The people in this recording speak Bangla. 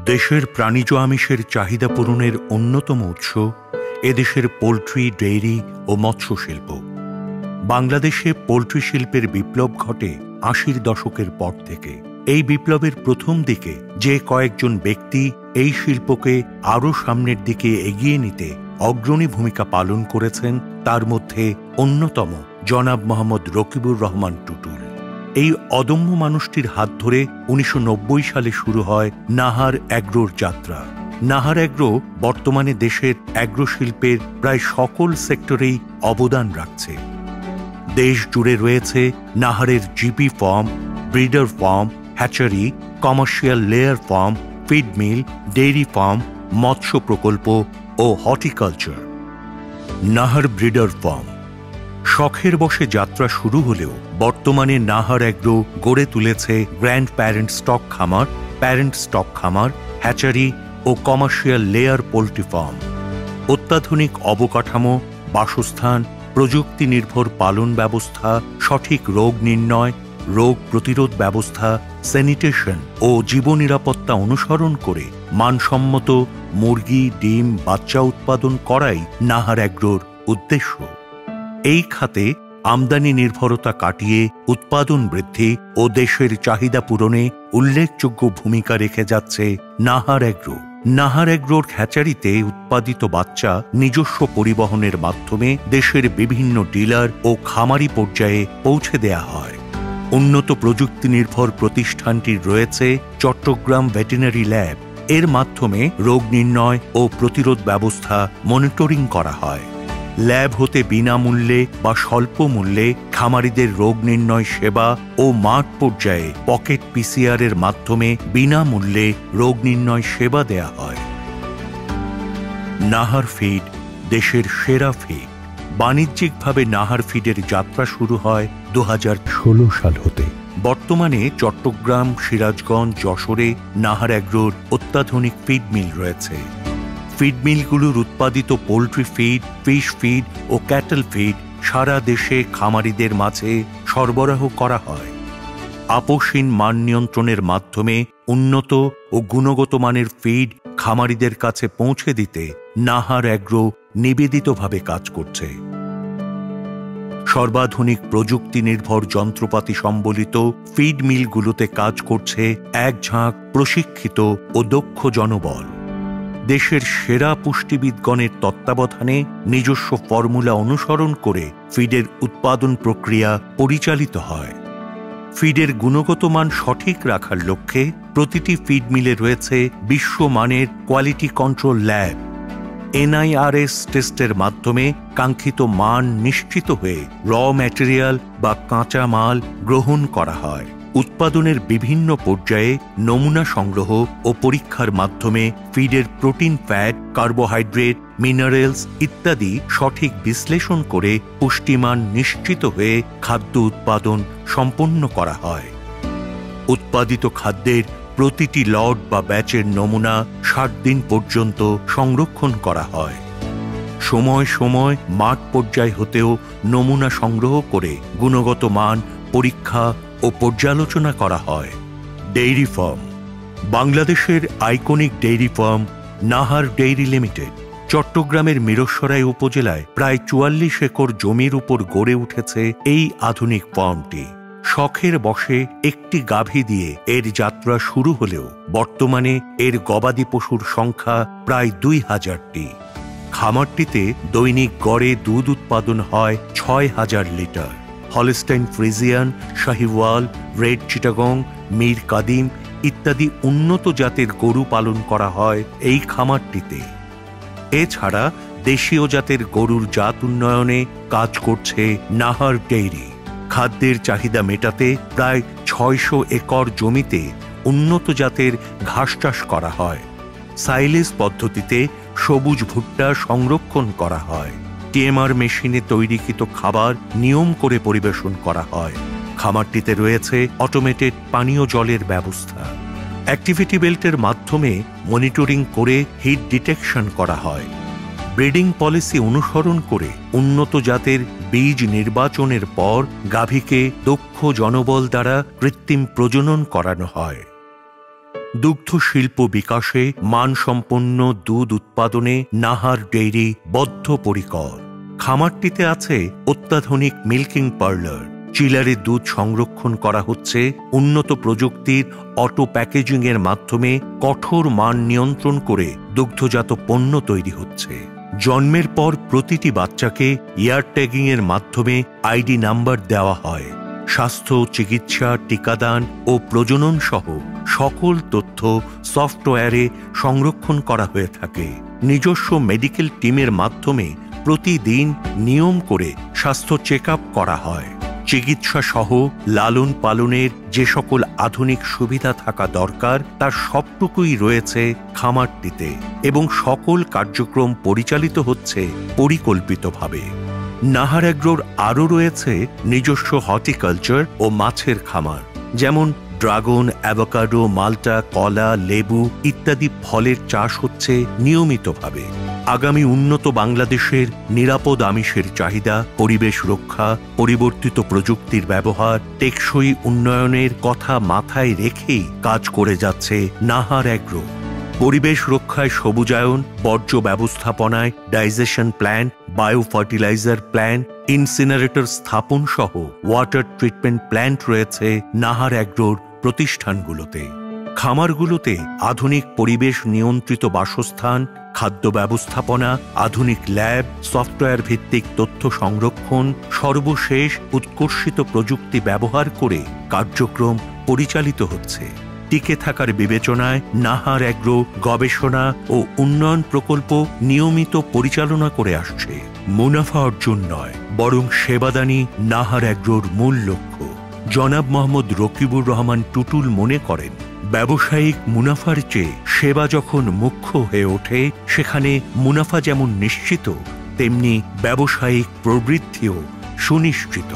দেশের প্রাণীজ আমিষের চাহিদা পূরণের অন্যতম উৎস এদেশের পোল্ট্রি, ডেইরি ও মৎস্য শিল্প। বাংলাদেশে পোল্ট্রি শিল্পের বিপ্লব ঘটে ৮০-র দশকের পর থেকে। এই বিপ্লবের প্রথম দিকে যে কয়েকজন ব্যক্তি এই শিল্পকে আরও সামনের দিকে এগিয়ে নিতে অগ্রণী ভূমিকা পালন করেছেন, তার মধ্যে অন্যতম জনাব মোহাম্মদ রকিবুর রহমান টুটুল। এই অদম্য মানুষটির হাত ধরে ১৯৯০ সালে শুরু হয় নাহার অ্যাগ্রোর যাত্রা। নাহার অ্যাগ্রো বর্তমানে দেশের অ্যাগ্রো শিল্পের প্রায় সকল সেক্টরেই অবদান রাখছে। দেশ জুড়ে রয়েছে নাহারের GP farm, breeder farm, hatchery, commercial layer farm, feed mill, dairy farm, মৎস্য প্রকল্প ও হর্টিকালচার। নাহার ব্রিডার ফার্ম শখের বশে যাত্রা শুরু হলেও বর্তমানে নাহার অ্যাগ্রো গড়ে তুলেছে গ্র্যান্ড প্যারেন্ট স্টক খামার, প্যারেন্ট স্টক খামার, হ্যাচারি ও কমার্শিয়াল লেয়ার পোল্ট্রি ফার্ম। অত্যাধুনিক অবকাঠামো, বাসস্থান, প্রযুক্তি নির্ভর পালন ব্যবস্থা, সঠিক রোগ নির্ণয়, রোগ প্রতিরোধ ব্যবস্থা, স্যানিটেশন ও জীবনিরাপত্তা অনুসরণ করে মানসম্মত মুরগি, ডিম, বাচ্চা উৎপাদন করাই নাহার অ্যাগ্রোর উদ্দেশ্য। এই খাতে আমদানি নির্ভরতা কাটিয়ে উৎপাদন বৃদ্ধি ও দেশের চাহিদা পূরণে উল্লেখযোগ্য ভূমিকা রেখে যাচ্ছে নাহার অ্যাগ্রো। নাহার অ্যাগ্রোর হ্যাচারিতে উৎপাদিত বাচ্চা নিজস্ব পরিবহনের মাধ্যমে দেশের বিভিন্ন ডিলার ও খামারি পর্যায়ে পৌঁছে দেয়া হয়। উন্নত প্রযুক্তি নির্ভর প্রতিষ্ঠানটির রয়েছে চট্টগ্রাম ভেটেরিনারি ল্যাব। এর মাধ্যমে রোগ নির্ণয় ও প্রতিরোধ ব্যবস্থা মনিটরিং করা হয়। ল্যাব হতে বিনামূল্যে বা স্বল্প মূল্যে খামারিদের রোগ নির্ণয় সেবা ও মাঠ পর্যায়ে পকেট পিসিআর এর মাধ্যমে বিনামূল্যে রোগ নির্ণয় সেবা দেয়া হয়। নাহার ফিড দেশের সেরা ফিড। বাণিজ্যিকভাবে নাহার ফিডের যাত্রা শুরু হয় ২০১৬ সাল হতে। বর্তমানে চট্টগ্রাম, সিরাজগঞ্জ, যশোরে নাহার অ্যাগ্রোর অত্যাধুনিক ফিড মিল রয়েছে। ফিড মিলগুলোর উৎপাদিত পোল্ট্রি ফিড, ফিশ ফিড ও ক্যাটল ফিড সারা দেশে খামারিদের মাঝে সরবরাহ করা হয়। আপসহীন মান নিয়ন্ত্রণের মাধ্যমে উন্নত ও গুণগত মানের ফিড খামারিদের কাছে পৌঁছে দিতে নাহার অ্যাগ্রো নিবেদিতভাবে কাজ করছে। সর্বাধুনিক প্রযুক্তি নির্ভর যন্ত্রপাতি সম্বলিত ফিড মিলগুলোতে কাজ করছে এক ঝাঁক প্রশিক্ষিত ও দক্ষ জনবল। দেশের সেরা পুষ্টিবিদগণের তত্ত্বাবধানে নিজস্ব ফর্মুলা অনুসরণ করে ফিডের উৎপাদন প্রক্রিয়া পরিচালিত হয়। ফিডের গুণগত মান সঠিক রাখার লক্ষ্যে প্রতিটি ফিড মিলে রয়েছে বিশ্বমানের কোয়ালিটি কন্ট্রোল ল্যাব। NIRS টেস্টের মাধ্যমে কাঙ্ক্ষিত মান নিশ্চিত হয়ে র ম্যাটেরিয়াল বা কাঁচা মাল গ্রহণ করা হয়। উৎপাদনের বিভিন্ন পর্যায়ে নমুনা সংগ্রহ ও পরীক্ষার মাধ্যমে ফিডের প্রোটিন, ফ্যাট, কার্বোহাইড্রেট, মিনারেলস ইত্যাদি সঠিক বিশ্লেষণ করে পুষ্টিমান নিশ্চিত হয়ে খাদ্য উৎপাদন সম্পন্ন করা হয়। উৎপাদিত খাদ্যের প্রতিটি লট বা ব্যাচের নমুনা ৬০ দিন পর্যন্ত সংরক্ষণ করা হয়। সময় সময় মাঠ পর্যায় হতেও নমুনা সংগ্রহ করে গুণগত মান পরীক্ষা ও পর্যালোচনা করা হয়। ডেইরি ফার্ম বাংলাদেশের iconic dairy farm Nahar dairy limited চট্টগ্রামের মিরসরাই উপজেলায় প্রায় ৪৪ একর জমির উপর গড়ে উঠেছে এই আধুনিক ফার্মটি। শখের বশে একটি গাভী দিয়ে এর যাত্রা শুরু হলেও বর্তমানে এর গবাদি পশুর সংখ্যা প্রায় ২০০০টি। খামারটিতে দৈনিক গড়ে দুধ উৎপাদন হয় ৬,০০০ litre. Holstein Friesian, Sahiwal, red Chittagong, Mir Kadim ইত্যাদি উন্নত জাতের গরু পালন করা হয় এই খামারটিতে। এছাড়া দেশীয় জাতের গরুর জাত উন্নয়নে কাজ করছে নাহার ডেইরি। খাদ্যের চাহিদা মেটাতে প্রায় ৬০০ একর জমিতে উন্নত জাতের ঘাস চাষ করা হয়। সাইলেজ পদ্ধতিতে সবুজ ভুট্টা সংরক্ষণ করা হয়। TMR মেশিনে তৈরিকৃত খাবার নিয়ম করে পরিবেশন করা হয়। খামারটিতে রয়েছে অটোমেটেড পানীয় জলের ব্যবস্থা। অ্যাক্টিভিটি বেল্টের মাধ্যমে মনিটরিং করে হিট ডিটেকশন করা হয়। ব্রিডিং পলিসি অনুসরণ করে উন্নত জাতের বীজ নির্বাচনের পর গাভীকে দক্ষ জনবল দ্বারা কৃত্রিম প্রজনন করানো হয়। দুগ্ধ শিল্প বিকাশে মানসম্পন্ন দুধ উৎপাদনে নাহার ডেইরি বদ্ধপরিকর। খামারটিতে আছে অত্যাধুনিক মিল্কিং পার্লার। চিলারে দুধ সংরক্ষণ করা হচ্ছে উন্নত প্রযুক্তির অটো প্যাকেজিং এর মাধ্যমে। কঠোর মান নিয়ন্ত্রণ করে দুগ্ধজাত পণ্য তৈরি হচ্ছে। জন্মের পর প্রতিটি বাচ্চাকে ইয়ার ট্যাগিং এর মাধ্যমে আইডি নাম্বার দেওয়া হয়। স্বাস্থ্য, চিকিৎসা, টিকাদান ও প্রজনন সহ সকল তথ্য সফটওয়্যারে সংরক্ষণ করা হয়ে থাকে। নিজস্ব মেডিকেল টিমের মাধ্যমে প্রতিদিন নিয়ম করে স্বাস্থ্য চেক আপ করা হয়। চিকিৎসা সহ লালন পালনের যে সকল আধুনিক সুবিধা থাকা দরকার তার সবটুকুই রয়েছে খামারটিতে এবং সকল কার্যক্রম পরিচালিত হচ্ছে পরিকল্পিতভাবে। নাহার অ্যাগ্রোর আরও রয়েছে নিজস্ব হর্টিকালচার ও মাছের খামার, যেমন ড্রাগন, অ্যাভোকাডো, মাল্টা, কলা, লেবু ইত্যাদি ফলের চাষ হচ্ছে নিয়মিতভাবে। আগামী উন্নত বাংলাদেশের নিরাপদ আমিষের চাহিদা, পরিবেশ রক্ষা, পরিবর্তিত প্রযুক্তির ব্যবহার, টেকসই উন্নয়নের কথা মাথায় রেখেই কাজ করে যাচ্ছে নাহার অ্যাগ্রো। পরিবেশ রক্ষায় সবুজায়ন, বর্জ্য ব্যবস্থাপনায় digestion plant, bio fertiliser plant, incinerator স্থাপন সহ ওয়াটার ট্রিটমেন্ট প্ল্যান্ট রয়েছে নাহার অ্যাগ্রোর প্রতিষ্ঠানগুলোতে। খামারগুলোতে আধুনিক পরিবেশ নিয়ন্ত্রিত বাসস্থান, খাদ্য ব্যবস্থাপনা, আধুনিক ল্যাব, সফটওয়্যার ভিত্তিক তথ্য সংরক্ষণ, সর্বশেষ উৎকর্ষিত প্রযুক্তি ব্যবহার করে কার্যক্রম পরিচালিত হচ্ছে। টিকে থাকার বিবেচনায় নাহার অ্যাগ্রো গবেষণা ও উন্নয়ন প্রকল্প নিয়মিত পরিচালনা করে আসছে। মুনাফা অর্জন নয়, বরং সেবাদানই নাহার অ্যাগ্রোর মূল লক্ষ্য। জনাব মোহাম্মদ রকিবুর রহমান টুটুল মনে করেন, ব্যবসায়িক মুনাফার চেয়ে সেবা যখন মুখ্য হয়ে ওঠে, সেখানে মুনাফা যেমন নিশ্চিত, তেমনি ব্যবসায়িক প্রবৃদ্ধিও সুনিশ্চিত।